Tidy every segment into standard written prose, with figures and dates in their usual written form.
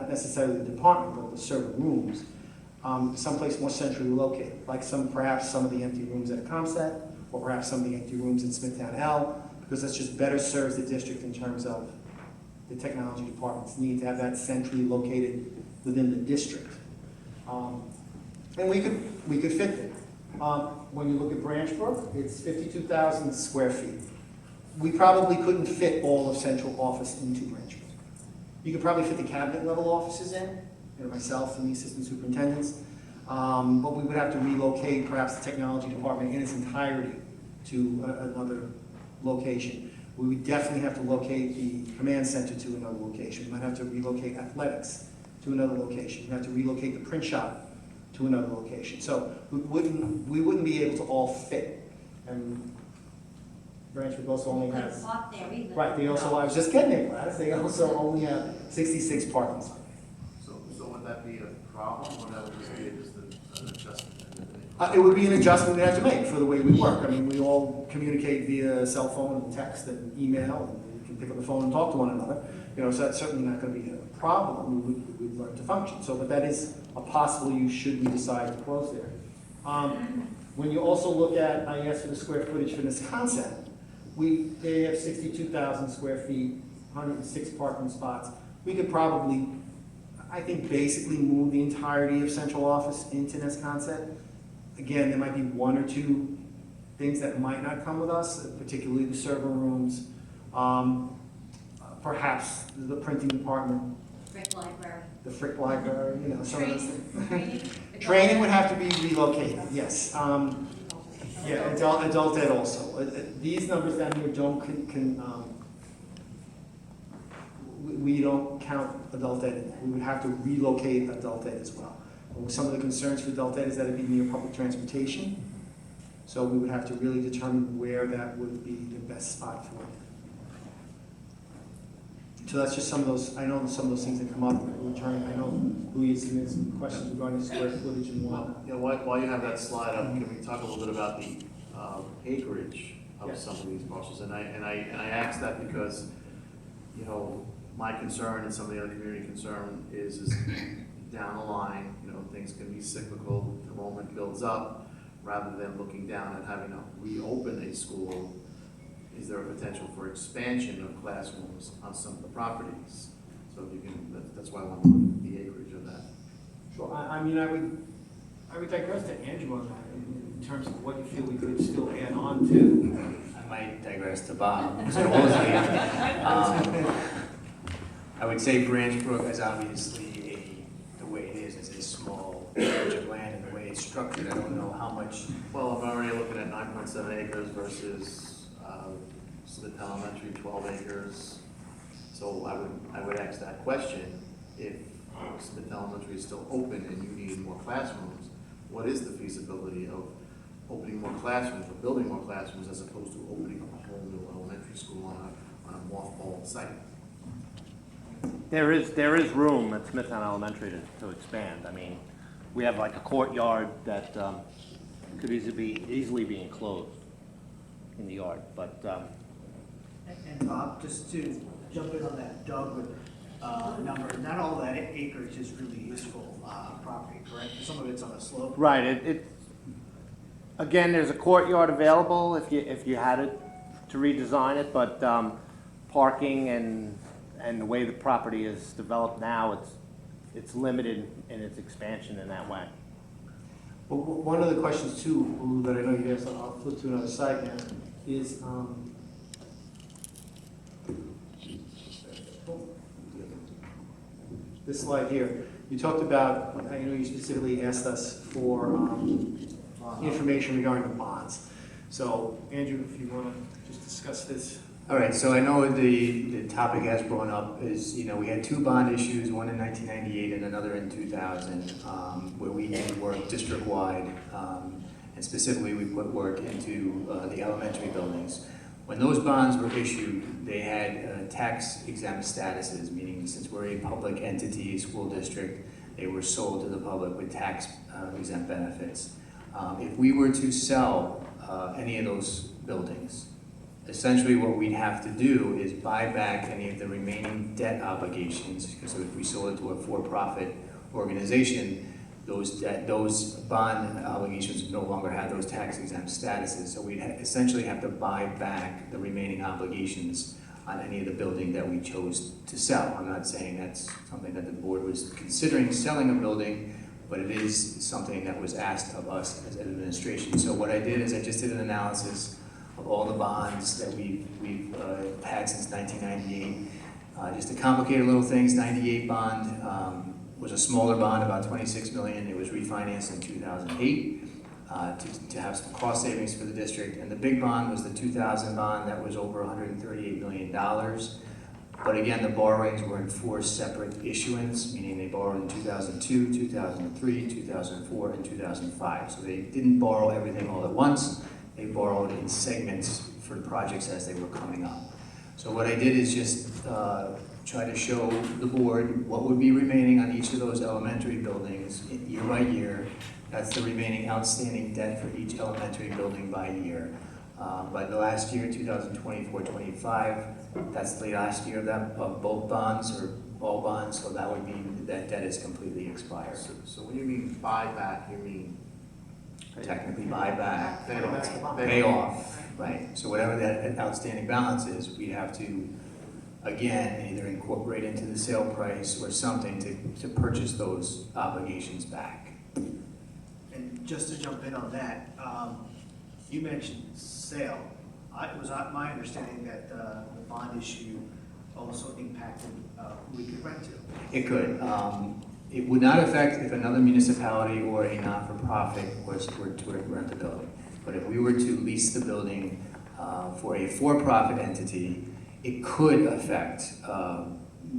not necessarily the department, but the server rooms, someplace more centrally located, like perhaps some of the empty rooms at ComSet, or perhaps some of the empty rooms in Smithtown L, because that just better serves the district in terms of the technology department's need to have that centrally located within the district. And we could fit it. When you look at Branchbrook, it's 52,000 square feet. We probably couldn't fit all of central office into Branchbrook. You could probably fit the cabinet level offices in, myself and the assistant superintendents, but we would have to relocate perhaps the technology department in its entirety to another location. We would definitely have to locate the command center to another location. We might have to relocate athletics to another location. We'd have to relocate the print shop to another location. So we wouldn't be able to all fit. And Branchbrook also only has, right, they also, I was just getting there, Gladys, they also only have 66 parking spots. So would that be a problem, or that would just be just an adjustment? It would be an adjustment we have to make for the way we work. I mean, we all communicate via cell phone and text and email, and we can pick up the phone and talk to one another. So that's certainly not going to be a problem. We'd learn to function. So, but that is a possible use should we decide to close there. When you also look at, I asked for the square footage for this concept. They have 62,000 square feet, 106 parking spots. We could probably, I think, basically move the entirety of central office into this concept. Again, there might be one or two things that might not come with us, particularly the server rooms, perhaps the printing department, Frick Library. the Frick Library, some of those things. Training. Training would have to be relocated, yes. Yeah, adult ed also. These numbers down here we don't count adult ed in there. We would have to relocate adult ed as well. Some of the concerns for adult ed is that it'd be near public transportation. So we would have to really determine where that would be the best spot for it. So that's just some of those, I know some of those things that come up. I know Louis has submitted some questions regarding square footage and whatnot. While you have that slide up, can we talk a little bit about the acreage of Yes. some of these parcels? And I asked that because, my concern and some of the other community concern is down the line, things can be cyclical, enrollment builds up, rather than looking down and having to reopen a school. Is there a potential for expansion of classrooms on some of the properties? So if you can, that's why I want to look at the acreage of that. Sure. I would digress to Andrew on that in terms of what you feel we could still add on to. I might digress to Bob. I would say Branchbrook is obviously the way it is a small patch of land, and the way it's structured, I don't know how much. Well, I'm already looking at 9.7 acres versus Smith Elementary, 12 acres. So I would ask that question, if Smith Elementary is still open and you need more classrooms, what is the feasibility of opening more classrooms or building more classrooms as opposed to opening up a whole new elementary school on a mothballed site? There is room at Smithtown Elementary to expand. I mean, we have like a courtyard that could easily be enclosed in the yard, but. And Bob, just to jump in on that Dogwood number, not all that acreage is really useful property, correct? Some of it's on a slope. Right. Again, there's a courtyard available if you had it to redesign it, but parking and the way the property is developed now, it's limited in its expansion in that way. Well, one of the questions too, Lou, that I know you guys, I'll flip to another side now, is this slide here. You talked about, I know you specifically asked us for information regarding the bonds. So, Andrew, if you want to just discuss this. All right, so I know the topic has brought up is, we had two bond issues, one in 1998 and another in 2000, where we did work district-wide, and specifically we put work into the elementary buildings. When those bonds were issued, they had tax-exempt statuses, meaning since we're a public entity, school district, they were sold to the public with tax-exempt benefits. If we were to sell any of those buildings, essentially what we'd have to do is buy back any of the remaining debt obligations, because if we sold it to a for-profit organization, those bond obligations no longer have those tax exempt statuses. So we'd essentially have to buy back the remaining obligations on any of the building that we chose to sell. I'm not saying that's something that the board was considering selling a building, but it is something that was asked of us as administration. So what I did is I just did an analysis of all the bonds that we've had since 1998. Just to complicate a little things, 98 bond was a smaller bond, about 26 million. It was refinanced in 2008 to have some cost savings for the district. And the big bond was the 2000 bond that was over $138 million. But again, the borrowings were in 4 separate issuance, meaning they borrowed in 2002, 2003, 2004, and 2005. So they didn't borrow everything all at once. They borrowed in segments for projects as they were coming up. So what I did is just try to show the board what would be remaining on each of those elementary buildings year by year. That's the remaining outstanding debt for each elementary building by year. By the last year, 2024-25, that's the last year of both bonds or all bonds, so that would mean that debt is completely expired. So when you mean buyback, you mean Technically buy back, pay off. right? So whatever that outstanding balance is, we have to, again, either incorporate into the sale price or something to purchase those obligations back. And just to jump in on that, you mentioned sale. It was my understanding that the bond issue also impacted who we could rent to. It could. It would not affect if another municipality or a not-for-profit were to rent the building. But if we were to lease the building for a for-profit entity, it could affect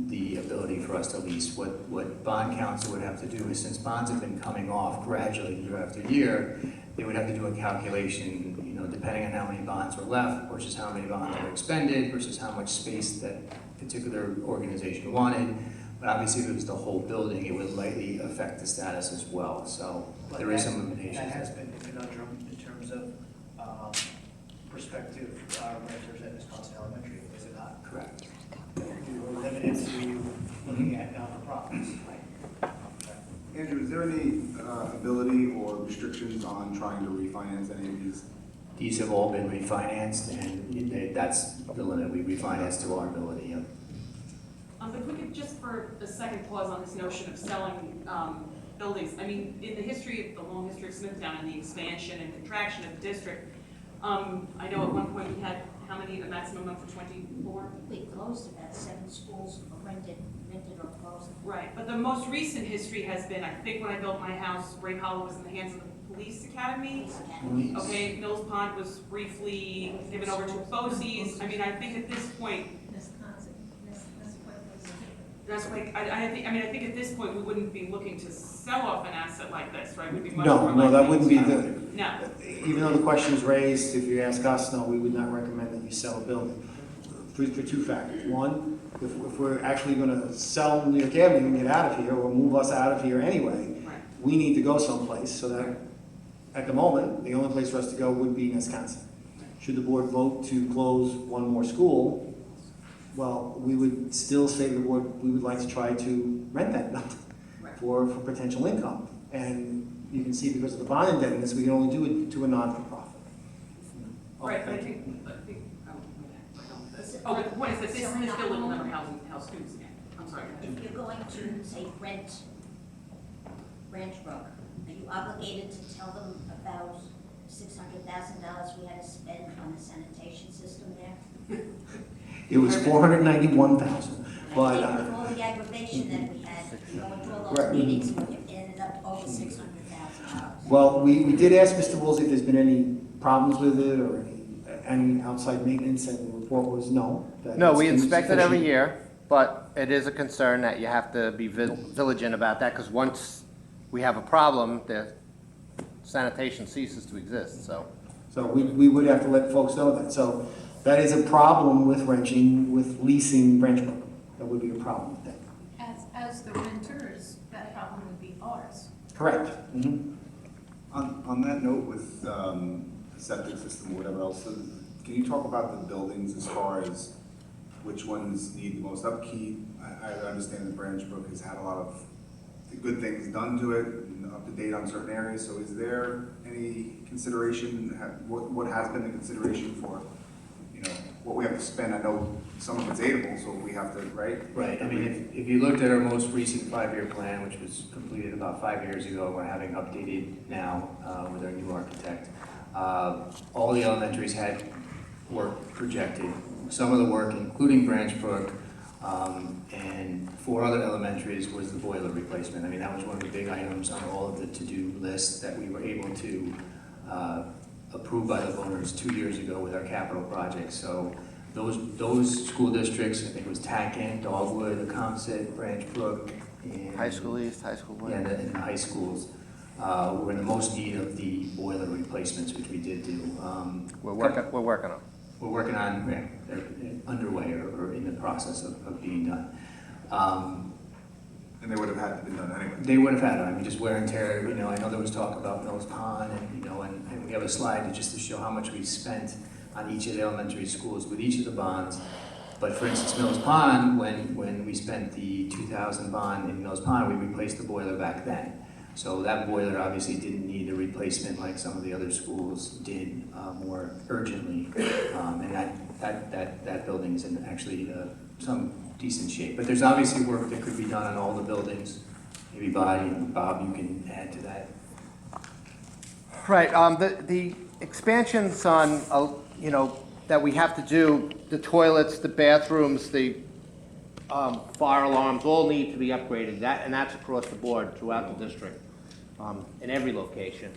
the ability for us to lease. What bond counsel would have to do is, since bonds have been coming off gradually year after year, they would have to do a calculation, depending on how many bonds were left versus how many bonds were expended versus how much space that particular organization wanted. But obviously, if it was the whole building, it would likely affect the status as well. So But there is that- some limitations. That has been a conundrum in terms of prospective renters at Wisconsin Elementary, is it not? Correct. We were limited to looking at not-for-profits. Andrew, is there any ability or restrictions on trying to refinance any of these? These have all been refinanced, and that's the limit. We refinance to our ability. Yep. If we could just for a second pause on this notion of selling buildings. I mean, in the long history of Smithtown and the expansion and contraction of the district, I know at one point we had how many, a maximum of 24? We closed about 7 schools, rented or closed. Right, but the most recent history has been, I think when I built my house, Great Hollow was in the hands of the police academy. Okay, Mills Pond was briefly given over to BOCES. I mean, I think at this point, that's like, I think at this point, we wouldn't be looking to sell off an asset like this, right? We'd be much more No, that likely wouldn't be to- the, No, even though the question is raised, if you ask us, no, we would not recommend that you sell a building. For 2 factors. One, if we're actually gonna sell New York Avenue and get out of here, or move us out of here anyway, right. we need to go someplace, so that, at the moment, the only place for us to go would be Wisconsin. Should the board vote to close one more school, well, we would still say to the board, we would like to try to rent that building for potential income. And you can see because of the bond indebtedness, we can only do it to a non-for-profit. Right, but I think, but the point is that this building will never house students again. I'm sorry. If you're going to, say, rent Branch Brook, are you obligated to tell them about $600,000 we had to spend on the sanitation system there? It was $491,000, but, I think with all the aggravation that we had, going to all Right. those meetings, it ended up over $600,000. well, we did ask Mr. Woolsey if there's been any problems with it or any outside maintenance, and the report was no. that No, it's we been inspect it every sufficient. year, but it is a concern that you have to be vigilant about that, because once we have a problem, the sanitation ceases to exist, so. So we would have to let folks know that. So that is a problem with renting, with leasing Branch Brook. That would be a problem with that. As the renters, that problem would be ours. Correct. Mhm. On that note with the septic system or whatever else, Can you talk about the buildings as far as which ones need the most upkeep? I understand that Branch Brook has had a lot of good things done to it, and up to date on certain areas, so is there any consideration, what has been the consideration for, you know, what we have to spend? I know some of it's aidable, so we have to, right? Right, I mean, if you looked at our most recent 5-year plan, which was completed about 5 years ago, we're having updated now with our new architect. All the elementaries had work projected. Some of the work, including Branch Brook, and 4 other elementaries, was the boiler replacement. I mean, that was one of the big items on all of the to-do lists that we were able to approve by the voters 2 years ago with our capital projects. So those school districts, I think it was Tacon, Dogwood, Akamsit, Branch Brook, and High School East, High School West. yeah, and the high schools were in the most need of the boiler replacements, which we did do. We're working on it. We're working on, they're underway or in the process of being done. And they would have had to be done anyway. They would have had it, I mean, just wear and tear, you know, I know there was talk about Mills Pond, and, you know, and we have a slide just to show how much we've spent on each of the elementary schools with each of the bonds. But for instance, Mills Pond, when we spent the 2,000 bond in Mills Pond, we replaced the boiler back then. So that boiler obviously didn't need a replacement like some of the other schools did more urgently. And that building is in actually some decent shape. But there's obviously work that could be done on all the buildings. Maybe Bob, you can add to that. Right, the expansions on, you know, that we have to do, the toilets, the bathrooms, the fire alarms, all need to be upgraded, and that's across the board throughout the district, in every location.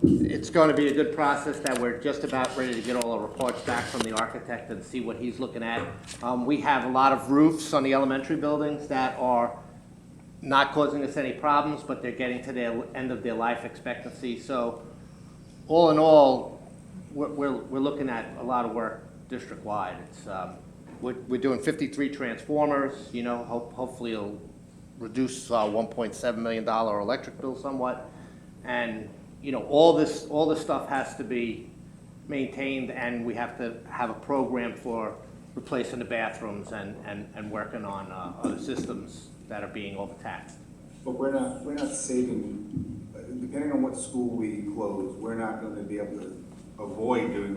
It's going to be a good process that we're just about ready to get all the reports back from the architect and see what he's looking at. We have a lot of roofs on the elementary buildings that are not causing us any problems, but they're getting to the end of their life expectancy. So all in all, we're looking at a lot of work district-wide. It's, we're doing 53 transformers, you know, hopefully it'll reduce $1.7 million electric bill somewhat. And, you know, all this stuff has to be maintained, and we have to have a program for replacing the bathrooms and working on other systems that are being overtaxed. But we're not saving, depending on what school we close, we're not going to be able to avoid doing